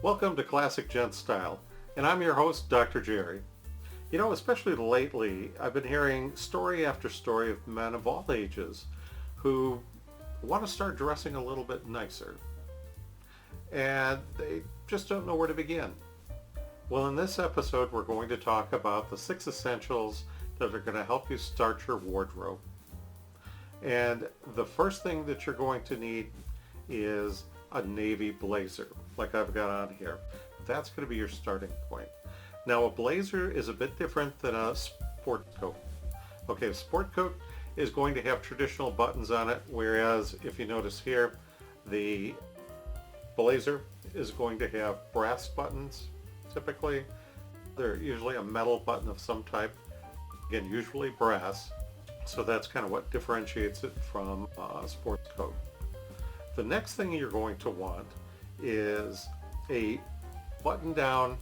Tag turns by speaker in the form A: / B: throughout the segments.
A: Welcome to Classic Gent Style, and I'm your host, Dr. Jerry. You know, especially lately, I've been hearing story after story of men of all ages who want to start dressing a little bit nicer, and they just don't know where to begin. Well, in this episode, we're going to talk about the 6 essentials that are going to help you start your wardrobe. And the first thing that you're going to need is a navy blazer, like I've got on here. That's going to be your starting point. Now, a blazer is a bit different than a sport coat. Okay, a sport coat is going to have traditional buttons on it, whereas if you notice here, the blazer is going to have brass buttons, typically. They're usually a metal button of some type, again, usually brass. So that's kind of what differentiates it from a sports coat. The next thing you're going to want is a button-down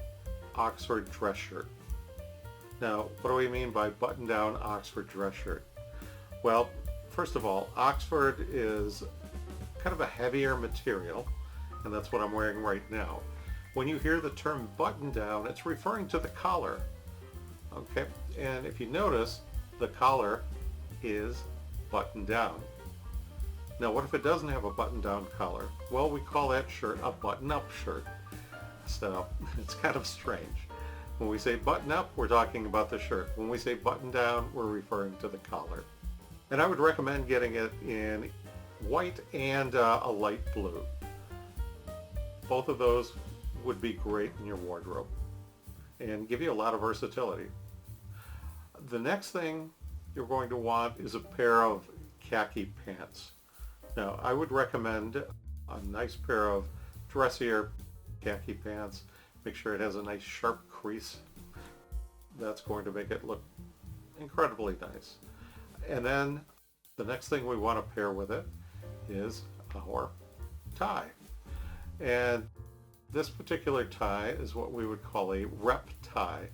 A: Oxford dress shirt. Now, what do we mean by button-down Oxford dress shirt? Well, first of all, Oxford is kind of a heavier material, and that's what I'm wearing right now. When you hear the term button-down, it's referring to the collar. Okay, and if you notice, the collar is buttoned down. Now, what if it doesn't have a button-down collar? Well, we call that shirt a button-up shirt. So it's kind of strange. When we say button-up, we're talking about the shirt. When we say button-down, we're referring to the collar. And I would recommend getting it in white and a light blue. Both of those would be great in your wardrobe and give you a lot of versatility. The next thing you're going to want is a pair of khaki pants. Now, I would recommend a nice pair of dressier khaki pants. Make sure it has a nice sharp crease. That's going to make it look incredibly nice. And then the next thing we want to pair with it is our tie. And this particular tie is what we would call a rep tie,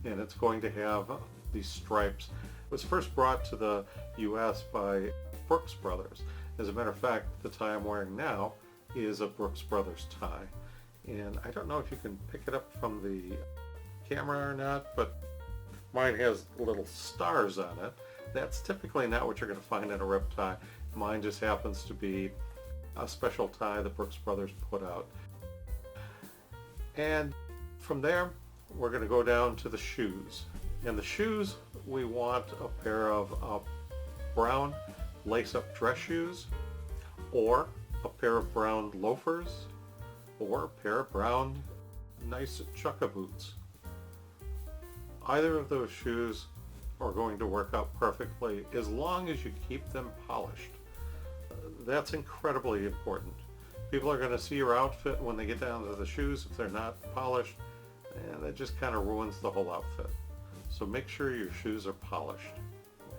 A: and it's going to have these stripes. It was first brought to the U.S. by Brooks Brothers. As a matter of fact, the tie I'm wearing now is a Brooks Brothers tie. And I don't know if you can pick it up from the camera or not, but mine has little stars on it. That's typically not what you're going to find in a rep tie. Mine just happens to be a special tie that Brooks Brothers put out. And from there, we're going to go down to the shoes. And the shoes, we want a pair of brown lace-up dress shoes, or a pair of brown loafers, or a pair of brown nice chukka boots. Either of those shoes are going to work out perfectly as long as you keep them polished. That's incredibly important. People are going to see your outfit when they get down to the shoes if they're not polished, and it just kind of ruins the whole outfit. So make sure your shoes are polished.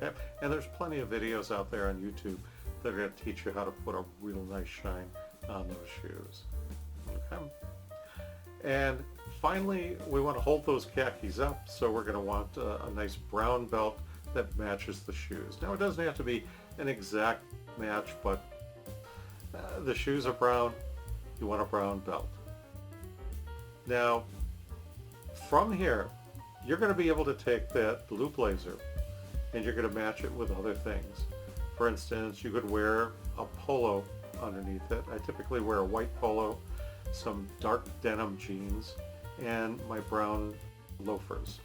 A: Okay? And there's plenty of videos out there on YouTube that are going to teach you how to put a real nice shine on those shoes. Okay? And finally, we want to hold those khakis up, so we're going to want a nice brown belt that matches the shoes. Now, it doesn't have to be an exact match, but the shoes are brown, you want a brown belt. Now, from here, you're going to be able to take that blue blazer and you're going to match it with other things. For instance, you could wear a polo underneath it. I typically wear a white polo, some dark denim jeans, and my brown loafers.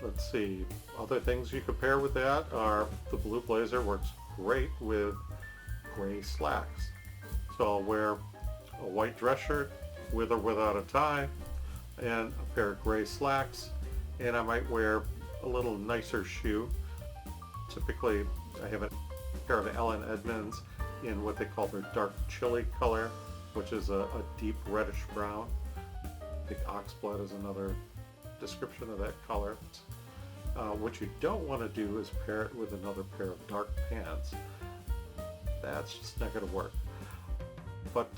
A: Let's see, other things you could pair with that are the blue blazer works great with gray slacks. So I'll wear a white dress shirt with or without a tie and a pair of gray slacks, and I might wear a little nicer shoe. Typically I have a pair of Allen Edmonds in what they call their dark chili color, which is a deep reddish brown. I think oxblood is another description of that color. What you don't want to do is pair it with another pair of dark pants. That's just not going to work. But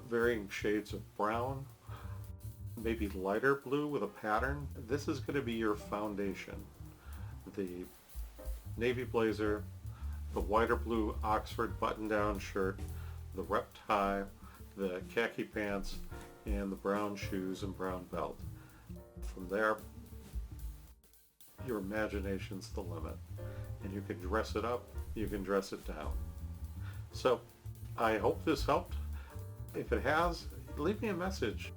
A: varying shades of brown, maybe lighter blue with a pattern, this is going to be your foundation. The navy blazer, the whiter blue Oxford button-down shirt, the rep tie, the khaki pants and the brown shoes and brown belt. From there, your imagination's the limit. And you can dress it up, you can dress it down. So I hope this helped. If it has, leave me a message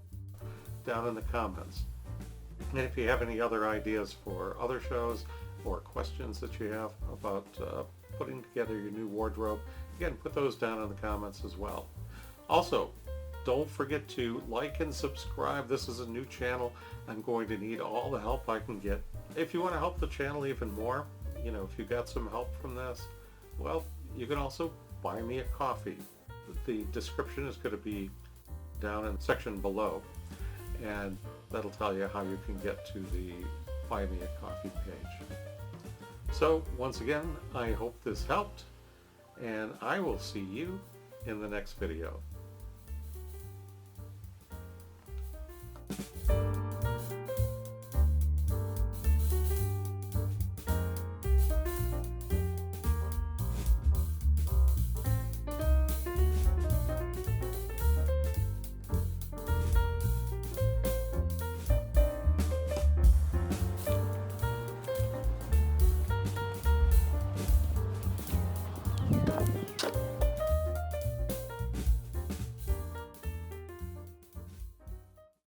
A: down in the comments. And if you have any other ideas for other shows or questions that you have about putting together your new wardrobe, again, put those down in the comments as well. Also, don't forget to like and subscribe. This is a new channel. I'm going to need all the help I can get. If you want to help the channel even more, if you got some help from this, well, you can also buy me a coffee. The description is going to be down in the section below, and that'll tell you how you can get to the Buy Me a Coffee page. So once again, I hope this helped, and I will see you in the next video.